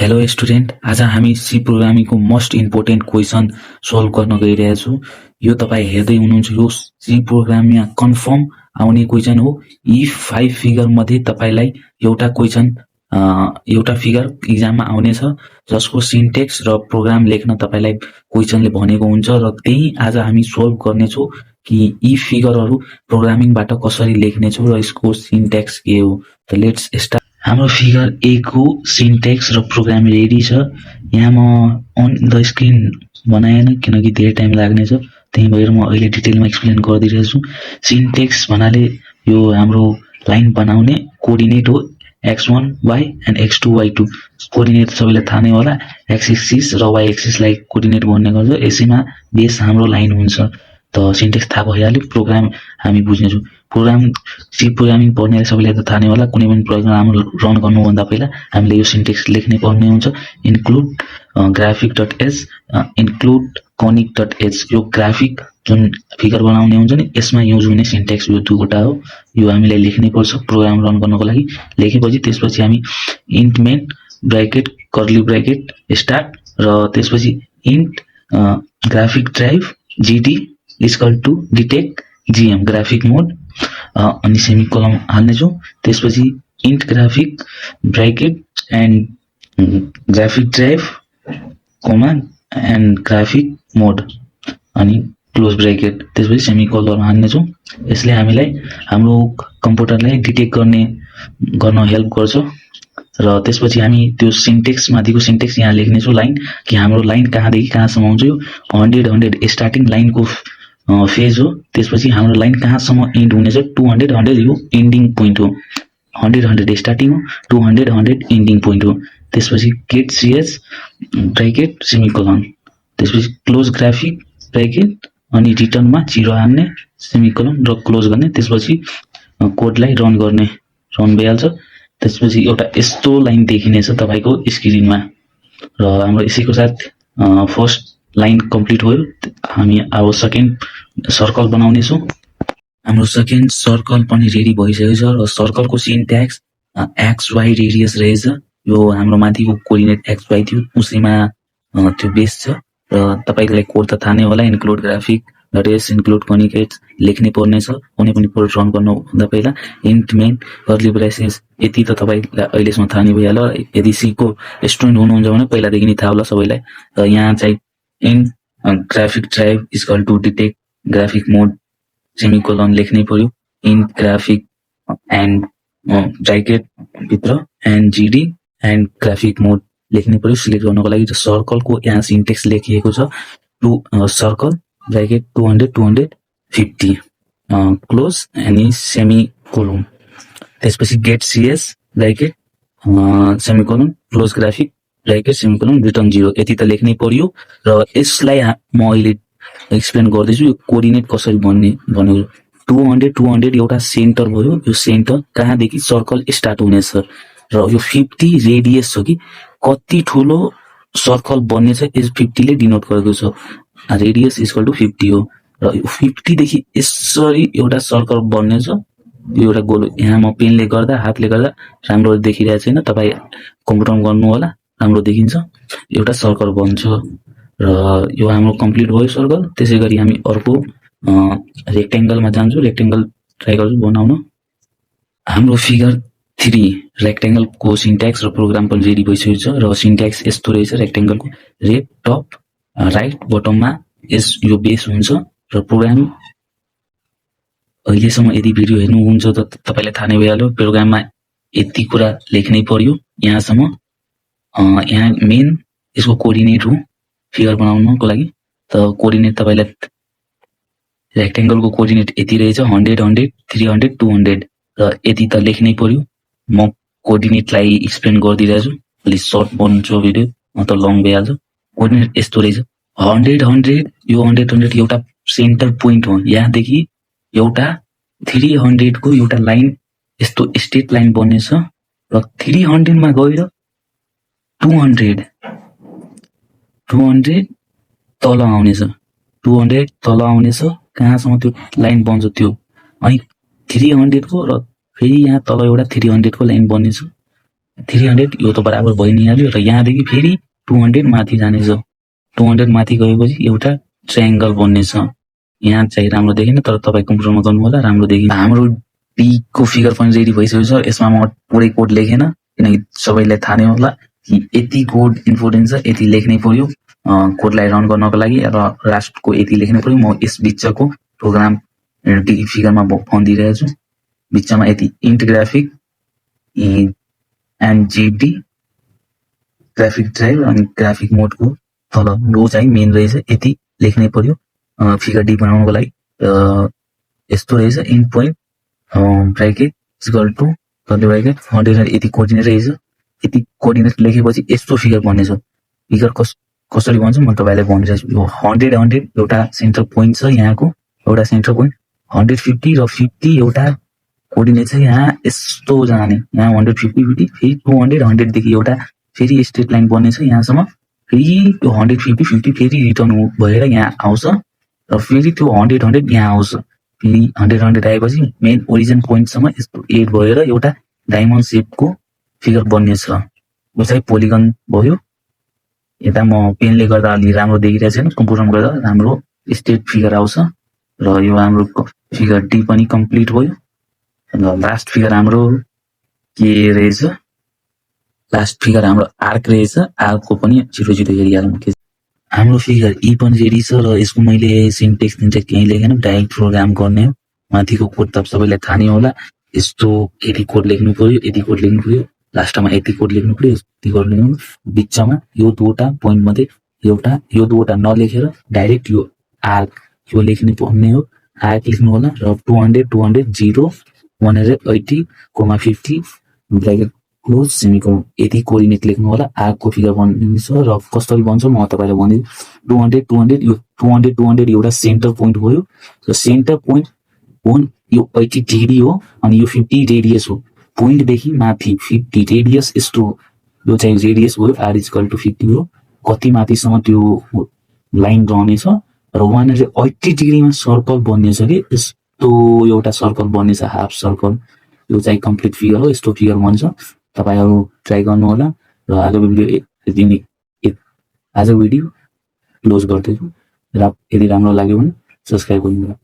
Hello student, आज हामी C प्रोग्रामिङको मोस्ट इम्पोर्टेन्ट क्वेसन सोल्भ गर्न गइरहेका छौँ। यो तपाईँ हेर्दै हुनुहुन्छ, यो सी प्रोग्राममा कन्फर्म आउने क्वेसन हो। यी 5 फिगर मध्ये तपाईँलाई एउटा क्वेसन एउटा फिगर इक्जाममा आउनेछ, जसको सिन्टेक्स र प्रोग्राम लेख्न तपाईँलाई क्वेसनले भनेको हुन्छ र त्यही आज हामी सोल्भ गर्नेछौँ कि यी फिगरहरू प्रोग्रामिङबाट कसरी लेख्नेछौँ र यसको सिन्टेक्स के हो। त लेट्स स्टार्ट। हाम्रो फिगर ए को सिन्टेक्स र प्रोग्राम रेडी छ। यहाँ म अन द स्क्रिन बनाएन किनकि धेरै टाइम लाग्नेछ, त्यही भएर म अहिले डिटेलमा एक्सप्लेन गरिदिरहेको छु। सिन्टेक्स भन्नाले यो हाम्रो लाइन बनाउने कोअर्डिनेट हो, x1 y and x2 y2। Coordinate सबैलाई थाहा नै होला, x एक्सिस र y एक्सिसलाई कोअर्डिनेट भन्ने गर्छ। यसैमा बेस हाम्रो लाइन हुन्छ। त सिन्टेक्स थाहा भइहाल्यो। प्रोग्राम हामी बुझ्नेछौँ। प्रोग्राम सी प्रोग्रामिङ पढ्ने सबैलाई त थाहा नै होला, कुनै पनि प्रोग्राम रन गर्नुभन्दा पहिला हामीले यो सिन्टेक्स लेख्नै पर्ने हुन्छ। Include graphic dot H, include कनिक डट एच। यो ग्राफिक जुन फिगर बनाउने हुन्छ नि, यसमा युज हुने सिन्टेक्स यो दुईवटा हो। यो हामीलाई लेख्नै पर्छ प्रोग्राम रन गर्नको लागि। लेखेपछि त्यसपछि हामी int main bracket curly bracket start र त्यसपछि int graphic drive GD equal to detect GM graphic mode अनि सेमिकोलन हाल्नेछौँ। त्यसपछि int graphic bracket and graphic drive comma and graphic mode अनि क्लोज ब्राकेट, त्यसपछि सेमिकोलन हाल्नेछौँ। यसले हामीलाई हाम्रो कम्प्युटरलाई डिटेक्ट गर्न हेल्प गर्छ। र त्यसपछि हामी त्यो सिन्टेक्स माथिको सिन्टेक्स यहाँ लेख्नेछौँ लाइन, कि हाम्रो लाइन कहाँदेखि कहाँसम्म हुन्छ। यो 100 स्टार्टिङ लाइनको फेज हो। त्यसपछि हाम्रो लाइन कहाँसम्म एन्ड हुनेछ, 200 यो एन्डिङ पोइन्ट हो। 100 स्टार्टिङ हो, 200 एन्डिङ पोइन्ट हो। त्यसपछि गेट सिएच ब्राकेट सेमिकोलन, त्यसपछि क्लोज ग्राफिक ब्राकेट अनि रिटर्नमा 0 हाल्ने सेमिकोलन र क्लोज गर्ने। त्यसपछि कोडलाई रन भइहाल्छ। त्यसपछि एउटा यस्तो लाइन देखिनेछ तपाईँको स्क्रिनमा। र हाम्रो यसैको साथ फर्स्ट लाइन कम्प्लिट भयो। हामी अब सेकेन्ड सर्कल बनाउनेछौँ। हाम्रो सेकेन्ड सर्कल पनि रेडी भइसकेको छ र सर्कलको सिन्ट्याक्स XY रेडियस रहेछ। यो हाम्रो माथिको कोअर्डिनेट XY थियो, उसैमा त्यो बेस छ। र तपाईँलाई कोड त थाहा नै होला, include graphic dot H include कनिकेट लेख्नै पर्नेछ कुनै पनि कोड रन गर्नुभन्दा पहिला। इन्ट मेन कर्ली ब्रेसेस, यति त तपाईँलाई अहिलेसम्म थाहा नै भइहाल्यो। यदि सीको स्टुडेन्ट हुनुहुन्छ भने पहिलादेखि नै थाहा होला सबैलाई। र यहाँ चाहिँ int graphic drive equal to detect graphic mode semicolon लेख्नै पर्यो। इन्ट ग्राफिक एन्ड ब्राकेट भित्र and GD and graphic mode लेख्नै पर्यो सिलेक्ट गर्नको लागि। सर्कलको यहाँ सिन्टेक्स लेखिएको छ, सर्कल ब्राकेट 200 क्लोज अनि सेमिकोलन। त्यसपछि get CS bracket semicolon close graphic bracket semicolon return 0, यति त लेख्नै पर्यो। र यसलाई म अहिले एक्सप्लेन गर्दैछु यो कोअर्डिनेट कसरी बन्ने भनेको। 200 एउटा सेन्टर भयो। यो सेन्टर कहाँदेखि सर्कल स्टार्ट हुनेछ र यो 50 रेडियस छ कि कति ठुलो सर्कल बन्नेछ, यस 50 ले डिनोट गरेको छ। रेडियस इक्वल टु 50 हो। र यो 50 देखि यसरी एउटा सर्कल बन्नेछ। यो एउटा गोल, यहाँ म पेनले गर्दा हातले गर्दा राम्रो देखिरहेको छैन, तपाईँ कम्प्युटरमा गर्नु होला, राम्रो देखिन्छ। एउटा सर्कल बन्छ र यो हाम्रो कम्प्लिट भयो सर्कल। त्यसै गरी हामी अर्को रेक्टेङ्गलमा जान्छौँ। रेक्टेङ्गल ट्राई गर्छु बनाउन। हाम्रो फिगर 3 रेक्टेङ्गलको सिन्ट्याक्स र प्रोग्राम पनि रेडी भइसकेको छ। र सिन्ट्याक्स यस्तो रहेछ रेक्टेङ्गलको, रेड टप राइट बटममा यो बेस हुन्छ। र प्रोग्राम अहिलेसम्म यदि भिडियो हेर्नुहुन्छ त तपाईँलाई थाहा नै भइहाल्यो, प्रोग्राममा यति कुरा लेख्नै पर्यो यहाँसम्म। यहाँ मेन यसको कोअर्डिनेट हो फिगर बनाउनको लागि। त कोअर्डिनेट तपाईँलाई रेक्टेङ्गलको कोअर्डिनेट यति रहेछ, 100 300 200 र यति त लेख्नै पर्यो। म कोअर्डिनेटलाई एक्सप्लेन गरिदिइरहेको छु, अलिक सर्ट बन्छ भिडियो, त लङ भइहाल्छ। कोअर्डिनेट यस्तो रहेछ, 100 यो 100 एउटा सेन्टर पोइन्ट हो। यहाँदेखि एउटा 300 को एउटा लाइन यस्तो स्ट्रेट लाइन बन्नेछ र 300 मा गएर 200 तल आउनेछ। 200 तल आउनेछ, कहाँसम्म त्यो लाइन बन्छ त्यो, अनि 300 को र फेरि यहाँ तल एउटा 300 को लाइन बन्नेछ। 300 यो त बराबर भइ नै हाल्यो र यहाँदेखि फेरि 200 माथि जानेछ। 200 माथि गएपछि एउटा ट्रायंगल बन्नेछ। यहाँ चाहिँ राम्रो देखिन तर तपाईँ कम्प्युटरमा गर्नु होला राम्रो देखिन्छ। हाम्रो डी को फिगर पनि रेडी भइसकेको छ। यसमा म पुरै कोड लेखेन किनकि सबैलाई थाहा नै होला कि यति कोड इम्पोर्टेन्ट छ, यति लेख्नै पर्यो कोडलाई रन गर्नको लागि र लास्टको यति लेख्नै पर्यो। म यस बिचको प्रोग्राम डी फिगरमा भनिदिइरहेको छु। बिचमा यति int graphic and GD graphic drive अनि ग्राफिक मोडको तल रो चाहिँ मेन रहेछ, यति लेख्नै पर्यो फिगर डी बनाउनको लागि। यस्तो रहेछ int point bracket equal to curly bracket 100 यति कोअर्डिनेट रहेछ। यति कोअर्डिनेट लेखेपछि यस्तो फिगर बन्नेछ। फिगर कसरी बन्छ म तपाईलाई भनिरहेछु। यो 100 एउटा सेन्टर पोइन्ट छ, यहाँको एउटा सेन्टर पोइन्ट 150 र 50 एउटा कोअर्डिनेट छ यहाँ यस्तो जाने। यहाँ 150 50 फेरि 200 100 देखि एउटा फेरि स्ट्रेट लाइन बन्नेछ यहाँसम्म। फेरि त्यो 150 50 फेरि रिटर्न भएर यहाँ आउँछ र फेरि त्यो 100 100 यहाँ आउँछ। फेरि 100 100 आएपछि मेन ओरिजिन पोइन्टसम्म यस्तो एड भएर एउटा डायमन्ड सेपको फिगर बन्नेछ। यो चाहिँ पोलिगन भयो। यता म पेनले गर्दा अलि राम्रो देखिरहेको छैन, कम्प्युटरमा गर्दा राम्रो स्ट्रेट फिगर आउँछ र यो हाम्रो फिगर डी पनि कम्प्लिट भयो। र लास्ट फिगर हाम्रो के रहेछ, लास्ट फिगर हाम्रो आर्क रहेछ। आर्कको पनि 0 हेरिहालौँ। हाम्रो फिगर ई पनि रेडी छ र यसको मैले सिन्टेक्स केही लेखेन, डाइरेक्ट प्रोग्राम गर्ने हो। माथिको कोड त सबैलाई थाहा नै होला। यस्तो यति कोड लेख्नु पर्यो, यति कोड लेख्नु पर्यो, लास्टमा यति कोड लेख्नु पर्यो, यति कोड लेख्नु, बिचमा यो दुईवटा पोइन्ट मध्ये एउटा यो दुईवटा नलेखेर डाइरेक्ट यो आर्क यो लेख्नु पर्ने हो। आर्क लेख्नु होला र 200 200 0 180 50 ब्राकेट क्लोज सेमिकोलन यति कोअर्डिनेट लेख्नु होला। आर्कको फिगर बनिन्छ र कसरी बन्छ म तपाईलाई भनिदिन्छु। 200 200 यो 200 200 एउटा सेन्टर पोइन्ट भयो र सेन्टर पोइन्ट यो 80 डिग्री हो अनि यो 50 रेडियस हो। पोइन्टदेखि माथि 50 रेडियस यस्तो यो चाहिँ रेडियस भयो। आर इक्वल टु 50 हो। कति माथिसम्म त्यो लाइन रहनेछ र 180 डिग्रीमा सर्कल बन्नेछ कि यस्तो एउटा सर्कल बन्नेछ, हाफ सर्कल। यो चाहिँ कम्प्लिट फिगर हो, यस्तो फिगर बन्छ। तपाईहरु ट्राई गर्नु होला र आजको भिडियो क्लोज गर्दैछु र यदि राम्रो लाग्यो भने सब्स्क्राइब गर्नु होला।